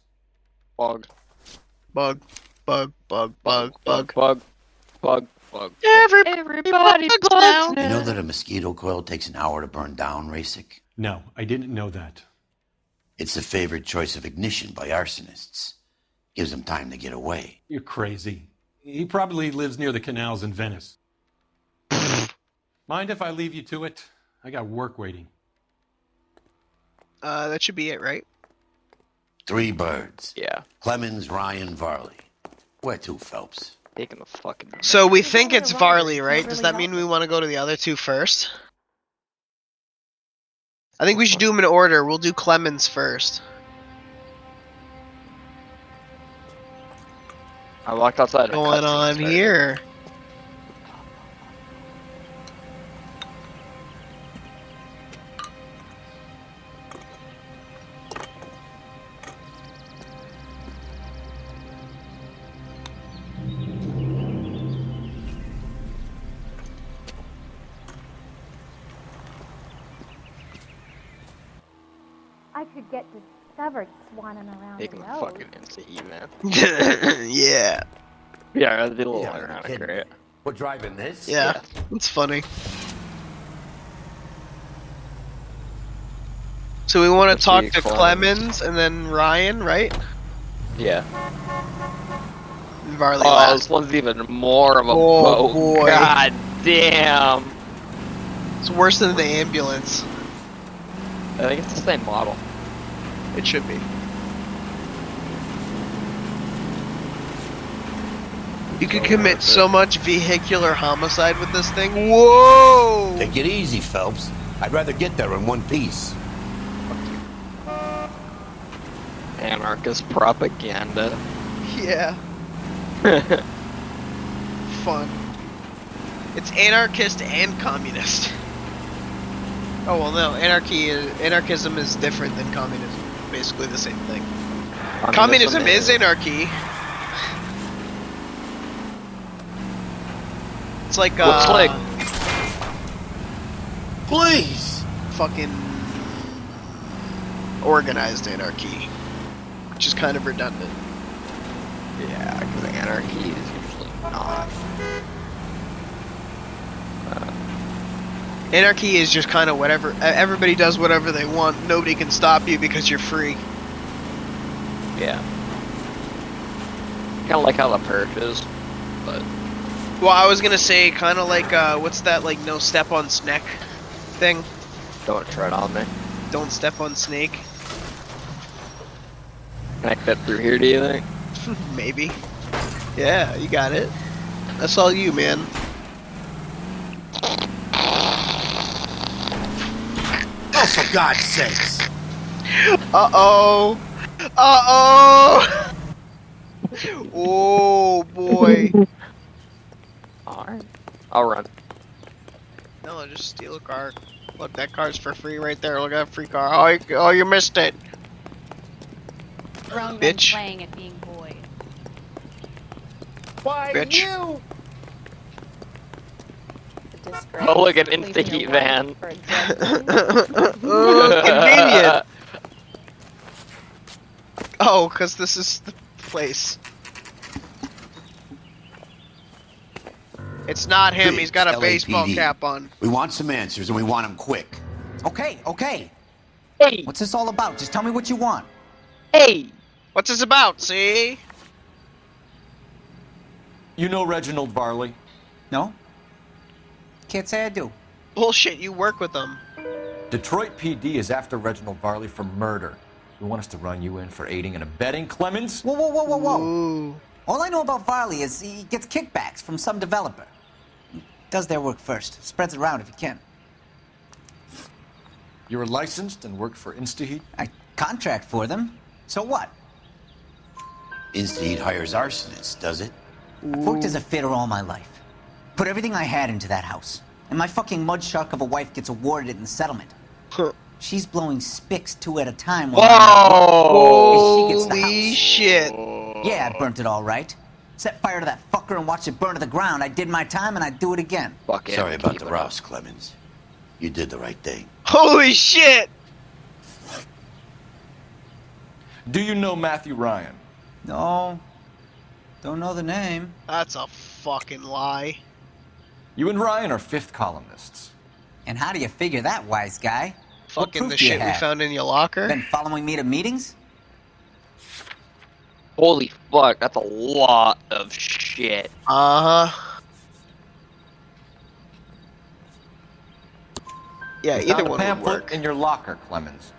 Bug. Bug. Bug. Bug. Bug. Bug. Bug. Bug. Bug. Everybody bugs You know that a mosquito coil takes an hour to burn down, Rasik? No, I didn't know that. It's a favorite choice of ignition by arsonists. Gives them time to get away. You're crazy. He probably lives near the canals in Venice. Mind if I leave you to it? I got work waiting. That should be it, right? 3 birds. Yeah. Clemens, Ryan, Varley. Where to, Phelps? Taking the fucking... So we think it's Varley, right? Does that mean we want to go to the other 2 first? I think we should do them in order. We'll do Clemens first. I walked outside. What's going on here? I could get discovered swanning around Taking the the nose. fucking NCE, man. Yeah. Yeah, the little Yeah, ironic, kidding. right? We're driving this? Yeah. It's funny. So we want to talk to Clemens and then Ryan, right? Yeah. And Varley Oh, last. this one's even more of a Oh, boat. boy. God damn. It's worse than the ambulance. I think it's the same model. It should be. You could commit so much vehicular homicide with this thing. Whoa! Take it easy, Phelps. I'd rather get there in one piece. Anarchist propaganda. Yeah. Fun. It's anarchist and communist. Oh well, no. Anarchism is different than communism. Basically the same thing. Communism is anarchy. It's like Looks like. Please. Fucking organized anarchy, which is kind of redundant. Yeah, because anarchy is usually not. Anarchy is just kind of whatever. Everybody does whatever they want. Nobody can stop you because you're free. Yeah. Kind of like how the purge is, but. Well, I was gonna say kind of like what's that like no step on snake thing? Don't tread on me. Don't step on snake. Can I fit through here, do you think? Maybe. Yeah, you got it. That's all you, man. Oh, for God's sakes. Uh-oh. Uh-oh. Oh, boy. Alright. I'll run. No, just steal a car. Look, that car's for free right there. Look at that free car. Oh, you missed it. Grown men Bitch. playing at being boys. Why Bitch. you? Oh, look at Insta-Heat van. Oh, convenient. Oh, because this is the place. It's not him. Biggs, He's got a baseball LAPD. cap on. We want some answers, and we want them quick. Okay, okay. Hey. What's this all about? Just tell me what you want. Hey. What's this about, see? You know Reginald Varley? No? Can't say I do. Bullshit, you work with him. Detroit PD is after Reginald Varley for murder. You want us to run you in for aiding and abetting, Clemens? Whoa, whoa, whoa, whoa, whoa. Ooh. All I know about Varley is he gets kickbacks from some developer. He does their work first. Spreads it around if he can. You're licensed and work for InstaHeat? I contract for them. So what? InstaHeat hires arsonists, does it? I've worked as a fitter all my life. Put everything I had into that house. And my fucking mud shark of a wife gets awarded it in the settlement. She's blowing spics 2 at a time while Whoa! she gets the house. Holy shit. Yeah, I burnt it all right. Set fire to that fucker and watched it burn to the ground. I did my time and I'd do it again. Fuck it. Sorry about the rouse, Clemens. You did the right thing. Holy shit! Do you know Matthew Ryan? No. Don't know the name. That's a fucking lie. You and Ryan are fifth columnists. And how do you figure that, wise guy? What Fucking proof the do you shit we have? found in your locker. Been following me to meetings? Holy fuck, that's a lot of shit. Uh-huh. Yeah, Without either a one would pamphlet work. in your locker, Clemens.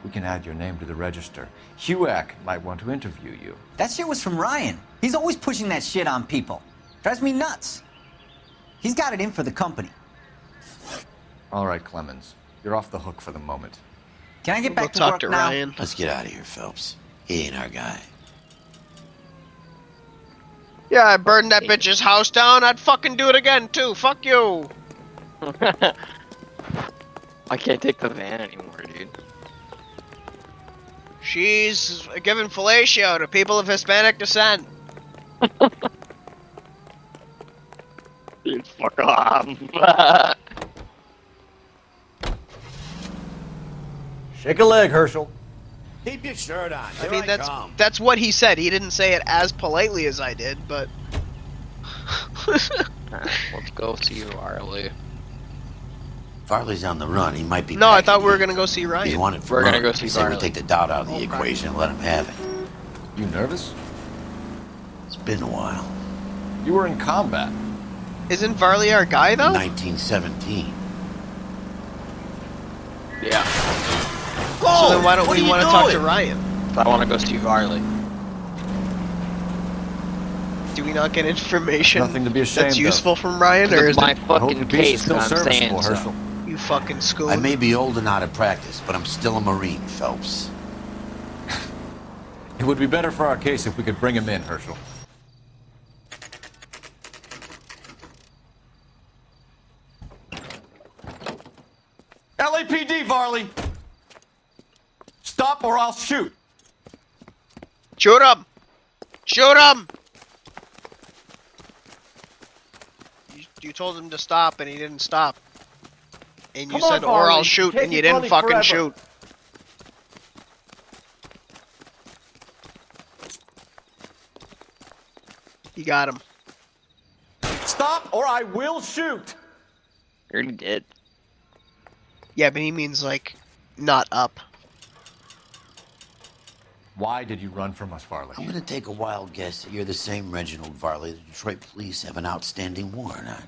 We can add your name to the register. HUAC might want to interview you. That shit was from Ryan. He's always pushing that shit on people. Drives me nuts. He's got it in for the company. All right, Clemens. You're off the hook for the moment. Can I get back to talk work to now? Ryan. Let's get out of here, Phelps. He ain't our guy. Yeah, I burned that bitch's house down. I'd fucking do it again, too. Fuck you. I can't take the van anymore, dude. She's giving fellatio to people of Hispanic descent. Dude, fuck off. Shake a leg, Herschel. Keep your shirt on. I mean, that's what he said. He didn't say it as politely as I did, but... Let's go see Varley. Farley's on the run. He might be. No, I back thought in we were here. gonna go see Ryan. He's wanted for We're gonna murder. go see Say we Varley. take the doubt out of the equation and let him have it. You nervous? It's been a while. You were in combat. Isn't Varley our guy, though? 1917. Yeah. So then why don't we want to talk to Ryan? I want to go see Varley. Do we not get information Nothing to be ashamed that's of. useful from Ryan, or is my it fucking case still that I'm saying serviceable, so. Herschel. you fucking school? I may be old and out of practice, but I'm still a Marine, Phelps. It would be better for our case if we could bring him in, Herschel. LAPD, Varley! Stop or I'll shoot! Shoot him! Shoot him! You told him to stop and he didn't stop. And you Come said, on, or I'll Varley. shoot, Can't and you keep didn't running fucking forever. shoot. You got him. Stop or I will shoot! You already did. Yeah, but he means, like, not up. Why did you run from us, Varley? I'm gonna take a wild guess that you're the same Reginald Varley the Detroit police have an outstanding warrant on.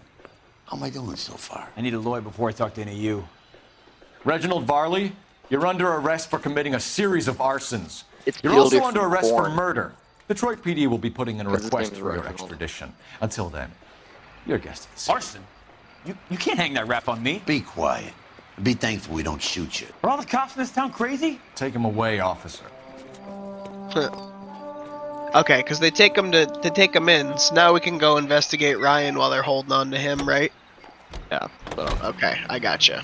How am I doing so far? I need a lawyer before I talk to any of you. Reginald Varley, you're under arrest for committing a series of arsons. It's You're fielded also under from arrest for porn. murder. Detroit PD will be putting in a Because his request name is for your Reginald. extradition. Until then, you're a guest of the Arson? You can't hang that rap on me. Be quiet. Be thankful we don't shoot you. Are all the cops in this town crazy? Take him away, officer. Okay, because they take him to take him in, so now we can go investigate Ryan while they're holding on to him, right? Yeah. So. Okay, I gotcha.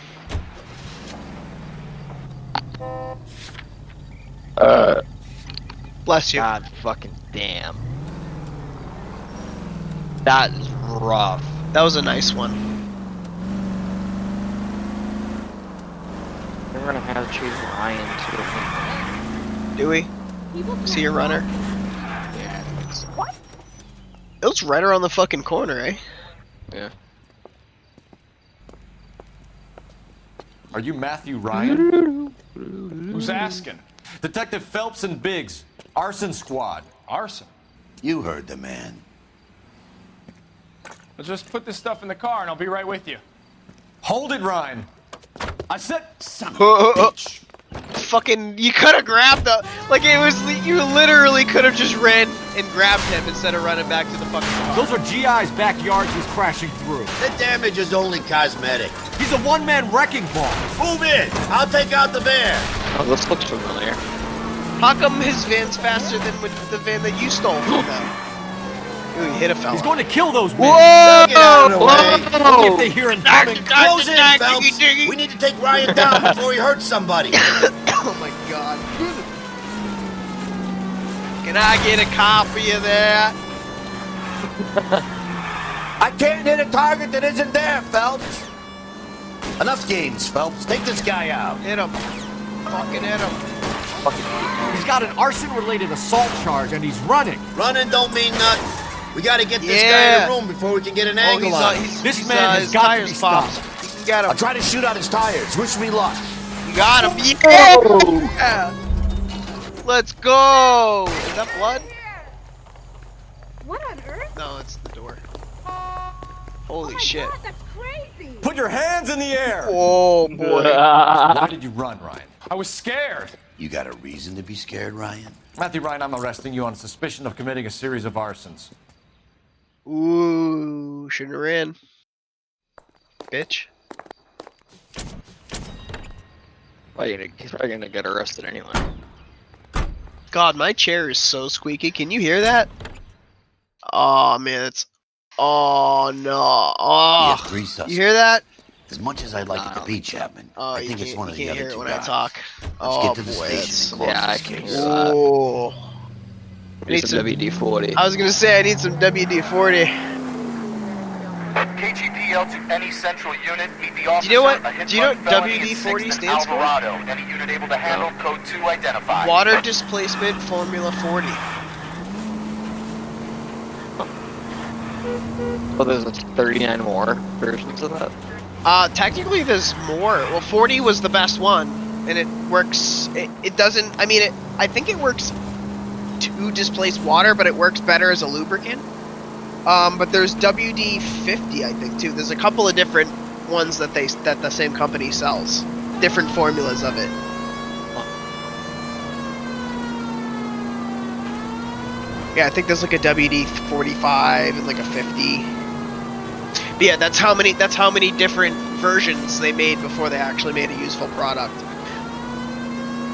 Bless you. God fucking damn. That is rough. That was a nice one. We're gonna have to choose Ryan too. Do we? See a runner? Yeah, I think so. It was right around the fucking corner, eh? Yeah. Are you Matthew Ryan? Who's asking? Detective Phelps and Biggs, arson squad. Arson? You heard the man. Let's just put this stuff in the car and I'll be right with you. Hold it, Ryan. I said, son of a bitch. Fucking, you could have grabbed the, like it was, you literally could have just ran and grabbed him instead of running back to the fucking car. Those are GI's backyards he's crashing through. The damage is only cosmetic. He's a one-man wrecking ball. Move in. I'll take out the van. Oh, this looks familiar. How come his van's faster than with the van that you stole from him? Ooh, you hit a fella. He's going to kill those men. Whoa! Get out of the way. Only if they hear him coming. Close in, Phelps. We need to take Ryan down before he hurts somebody. Oh my god. Can I get a copy of that? I can't hit a target that isn't there, Phelps. Enough games, Phelps. Take this guy out. Hit him. Fucking hit him. He's got an arson-related assault charge, and he's running. Running don't mean nothing. We gotta get this guy in the room before we can get an angle on him. This man has got to be stopped. You can get him. I'll try to shoot out his tires. Wish me luck. You got him. Yeah. Let's go. Is that blood? What on earth? No, it's the door. Holy shit. God, that's crazy. Put your hands in the air. Oh boy. Why did you run, Ryan? I was scared. You got a reason to be scared, Ryan? Matthew Ryan, I'm arresting you on suspicion of committing a series of arsons. Ooh, shouldn't have ran. Bitch. He's probably gonna get arrested anyway. God, my chair is so squeaky. Can you hear that? Oh man, it's. Oh no. Oh. We have 3 suspects. You hear that? As much as I'd like it to be Chapman, Oh, I think it's one of the other hear it two when guys. I talk. Let's get to the station and close Yeah, I this can case. hear that. Oh. Need some WD-40. I was gonna say I need some WD-40. KGPL to any central unit. Meet the officer. Do you know what? A hit Do you know run what felony in WD-40 6th and stands for? Alvarado. Any unit able to handle code 2 identified. Water displacement formula 40. Oh, there's 39 more versions of that. Technically there's more. Well, 40 was the best one, and it works. It doesn't. I mean, I think it works to displace water, but it works better as a lubricant. But there's WD-50, I think, too. There's a couple of different ones that the same company sells. Different formulas of it. Yeah, I think there's like a WD-45 and like a 50. But yeah, that's how many different versions they made before they actually made a useful product.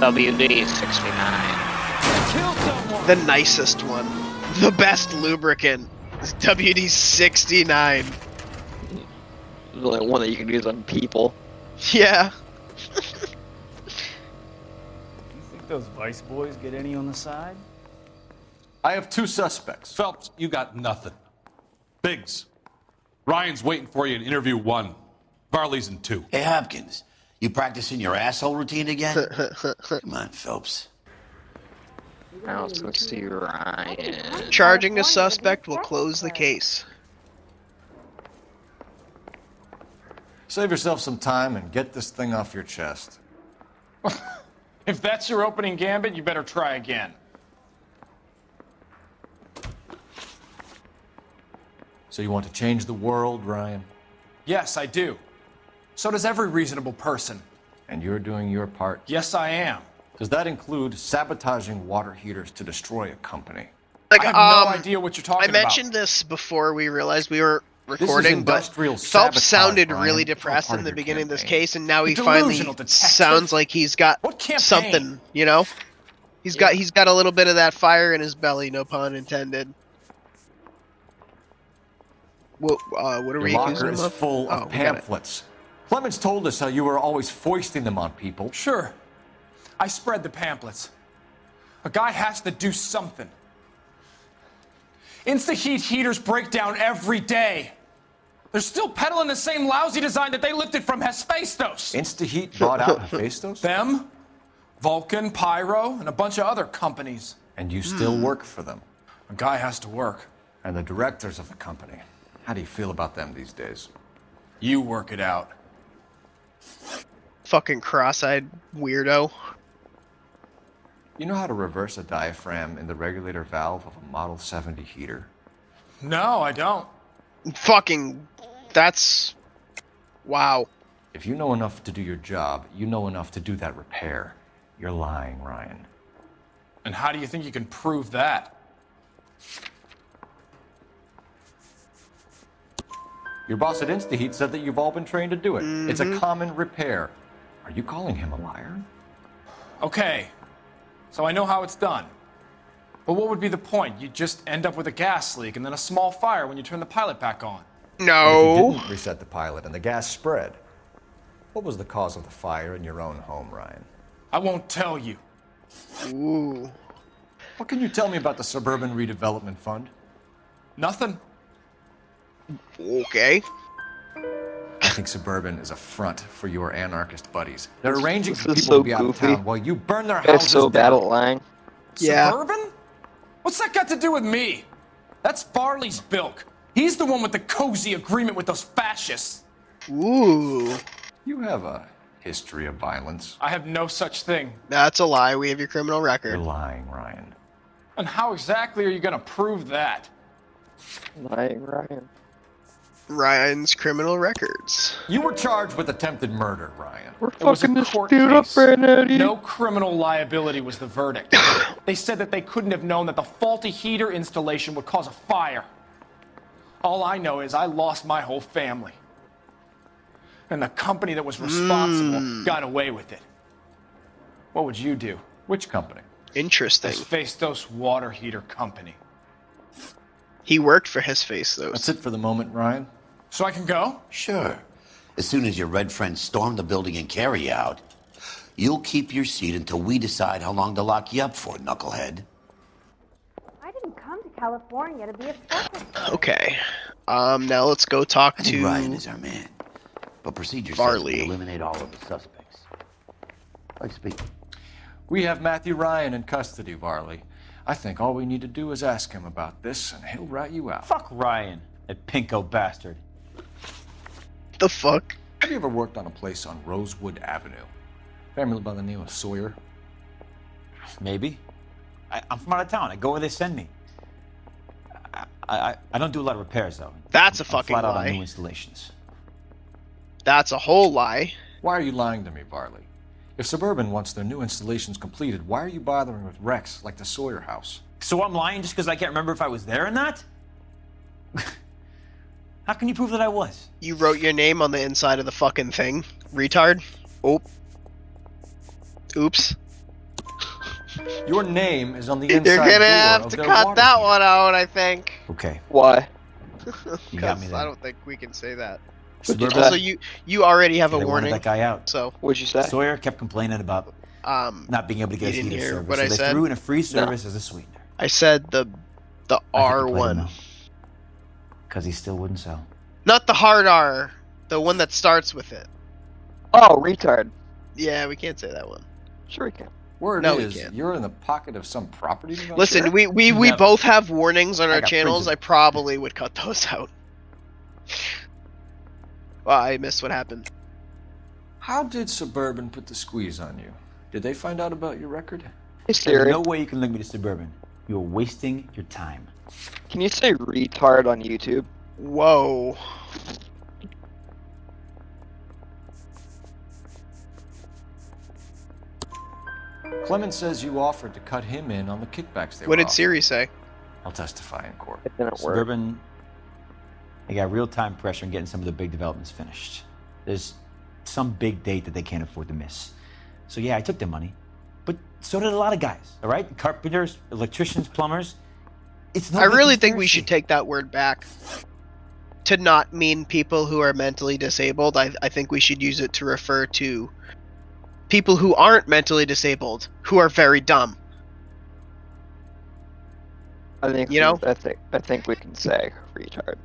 WD-69. The nicest one. The best lubricant is WD-69. The only one that you can use on people. Yeah. You think those Vice boys get any on the side? I have 2 suspects. Phelps, you got nothing. Biggs, Ryan's waiting for you in interview 1. Varley's in 2. Hey, Hopkins, you practicing your asshole routine again? Come on, Phelps. Now let's go see Ryan. Charging a suspect will close the case. Save yourself some time and get this thing off your chest. If that's your opening gambit, you better try again. So you want to change the world, Ryan? Yes, I do. So does every reasonable person. And you're doing your part? Yes, I am. Does that include sabotaging water heaters to destroy a company? Like, I have no idea what you're talking about. I mentioned this before we realized we were recording, This is industrial but Phelps sabotage, sounded Ryan. really It's all depressed part in of the your beginning of this campaign. case, and now he A finally delusional detective. sounds like he's got What campaign? something, you know? He's got a little bit of that fire in his belly, no pun intended. What are we Your accusing locker him is of? full Oh, of we got it. pamphlets. Clemens told us how you were always foisting them on people. Sure. I spread the pamphlets. A guy has to do something. Insta-heat heaters break down every day. They're still peddling the same lousy design that they lifted from Hephaestus. Insta-heat brought out Hephaestus? Them, Vulcan, Pyro, and a bunch of other companies. And you still work for them. A guy has to work. And the directors of the company. How do you feel about them these days? You work it out. Fucking cross-eyed weirdo. You know how to reverse a diaphragm in the regulator valve of a Model 70 heater? No, I don't. Fucking... That's... Wow. If you know enough to do your job, you know enough to do that repair. You're lying, Ryan. And how do you think you can prove that? Your boss at InstaHeat said that you've all been trained to do it. Mm-hmm. It's a common repair. Are you calling him a liar? Okay, so I know how it's done. But what would be the point? You just end up with a gas leak and then a small fire when you turn the pilot back on. No. If you didn't reset the pilot and the gas spread, what was the cause of the fire in your own home, Ryan? I won't tell you. Ooh. What can you tell me about the Suburban Redevelopment Fund? Nothing. Okay. I think Suburban is a front for your anarchist buddies. They're arranging for This is people so to be out of goofy. town while you burn their They're houses so down. bad at lying. Yeah. Suburban? What's that got to do with me? That's Farley's bilk. He's the one with the cozy agreement with those fascists. Ooh. You have a history of violence. I have no such thing. That's a lie. We have your criminal record. You're lying, Ryan. And how exactly are you going to prove that? Lying, Ryan. Ryan's criminal records. You were charged with attempted murder, Ryan. We're It was a fucking this court dude up case. right now, dude. No criminal liability was the verdict. They said that they couldn't have known that the faulty heater installation would cause a fire. All I know is I lost my whole family. And the company that was responsible got away with it. What would you do? Which company? Interesting. Hephaestus Water Heater Company. He worked for Hephaestus. That's it for the moment, Ryan. So I can go? Sure. As soon as your red friends storm the building and carry out, you'll keep your seat until we decide how long to lock you up for, knucklehead. I didn't come to California to be a circus. Okay. Now let's go talk I think to Ryan is our man. But procedure says Farley. we eliminate all of the suspects. Like speak. We have Matthew Ryan in custody, Varley. I think all we need to do is ask him about this, and he'll rat you out. Fuck Ryan, that pinko bastard. The fuck? Have you ever worked on a place on Rosewood Avenue? Family by the name of Sawyer? Maybe. I'm from out of town. I go where they send me. I don't do a lot of repairs, though. That's a I'm fucking flat out on lie. new installations. That's a whole lie. Why are you lying to me, Varley? If Suburban wants their new installations completed, why are you bothering with wrecks like the Sawyer house? So I'm lying just because I can't remember if I was there or not? How can you prove that I was? You wrote your name on the inside of the fucking thing, retard. Oh. Oops. Your name is on the inside You're gonna door have of to their cut water that heater. one out, I think. Okay. Why? You got me Because there. I don't think we can say that. Suburban, Also, you already have a they wanted warning. that guy out. So What'd you say? Sawyer kept complaining about not being able to get you his didn't heater hear service, what so I they said? threw in a free service as a sweetener. I said the R one, Because he still wouldn't sell. not the hard R, the one that starts with it. Oh, retard. Yeah, we can't say that one. Sure we can. Word No, we is, can't. you're in the pocket of some property developer? Listen, we Never. both have warnings on I our got channels. prison. I probably would cut those out. Well, I missed what happened. How did Suburban put the squeeze on you? Did they find out about your record? Hey There's Siri, no way you can link me to Suburban. You're wasting your time. can you say retard on YouTube? Whoa. Clemens says you offered to cut him in on the kickbacks they What were did Siri say? I'll testify in court. It didn't work. Suburban, they got real-time pressure on getting some of the big developments finished. There's some big date that they can't afford to miss. So yeah, I took their money. But so did a lot of guys, all right? Carpenters, electricians, plumbers. It's no I big really think we conspiracy. should take that word back. To not mean people who are mentally disabled, I think we should use it to refer to people who aren't mentally disabled, who are very dumb. I think You know? I think we can say retard.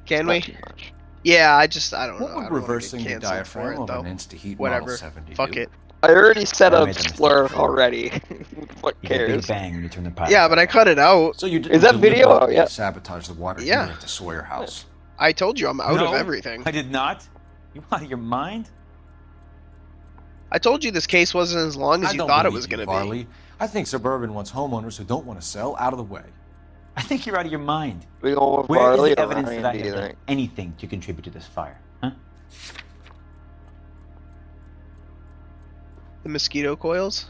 Can Not we? too much. Yeah, I don't know. What would I don't wanna reversing get the canceled for diaphragm it, of though. an Insta-Heat Whatever. Model 70 Fuck do? it. I already said I a made the mistake slur before. already. What You get a cares? big bang when you turn the pilot. Yeah, but I cut it out. So you Is that video? deliberately Oh, yeah. sabotage the water Yeah. heater at the Sawyer house. I told you I'm out No, of everything. I did not. You out of your mind? I told you this case wasn't as long as you thought it was going to be. Varley. I think Suburban wants homeowners who don't want to sell out of the way. I think you're out of your mind. We go with Where is Varley the or evidence Ryan, that I do have you done think? anything to contribute to this fire? Huh? The mosquito coils?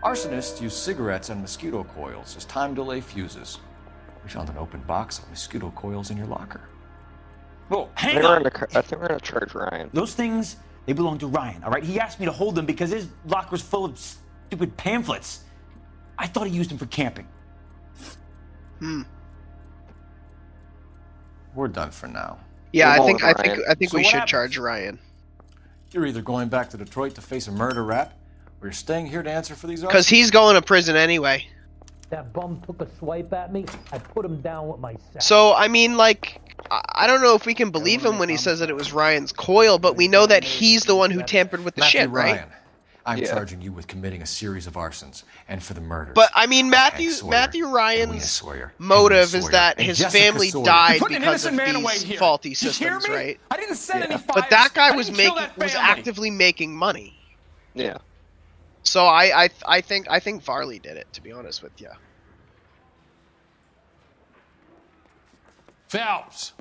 Arsonists use cigarettes and mosquito coils as time delay fuses. We found an open box of mosquito coils in your locker. Whoa, I hang think we're on! gonna charge Ryan. Those things, they belong to Ryan, all right? He asked me to hold them because his locker's full of stupid pamphlets. I thought he used them for camping. We're done for now. Yeah, I think So we what should happens? charge Ryan. You're either going back to Detroit to face a murder rap, or you're staying here to answer for these Because arsons. he's going to prison anyway. That bum took a swipe at me. I put him down with my sack. So, I mean, like, I don't know if we can believe him when he says that it was Ryan's coil, but we know that he's the one who tampered with the Matthew shit, right? Ryan, I'm charging you with committing a series of arsons and for the murders. But, I mean, Hank Sawyer, Matthew Edwina Ryan's Sawyer, motive Henry is Sawyer, that and his Jessica family Sawyer. died You're putting an because of innocent man away these here. faulty Did you hear systems, me? right? I didn't set any fires. But that guy I was didn't kill that was family. actively making money. Yeah. So I think Varley did it, to be honest with you. Phelps,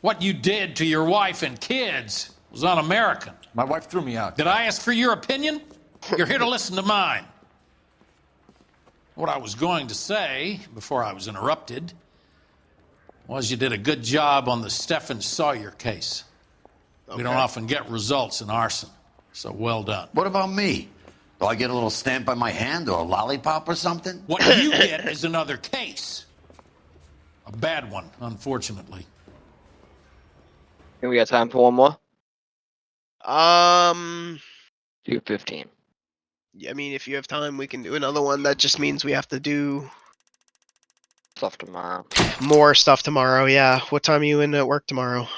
what you did to your wife and kids was un-American. My wife threw me out. Did I ask for your opinion? You're here to listen to mine. What I was going to say, before I was interrupted, was you did a good job on the Stephen Sawyer case. We don't often get results in arson, so well done. What about me? Do I get a little stamp by my hand or a lollipop or something? What you get is another case. A bad one, unfortunately. Think we got time for one more? 2:15. I mean, if you have time, we can do another one. That just means we have to do Stuff tomorrow. more stuff tomorrow. Yeah. What time are you in at work tomorrow?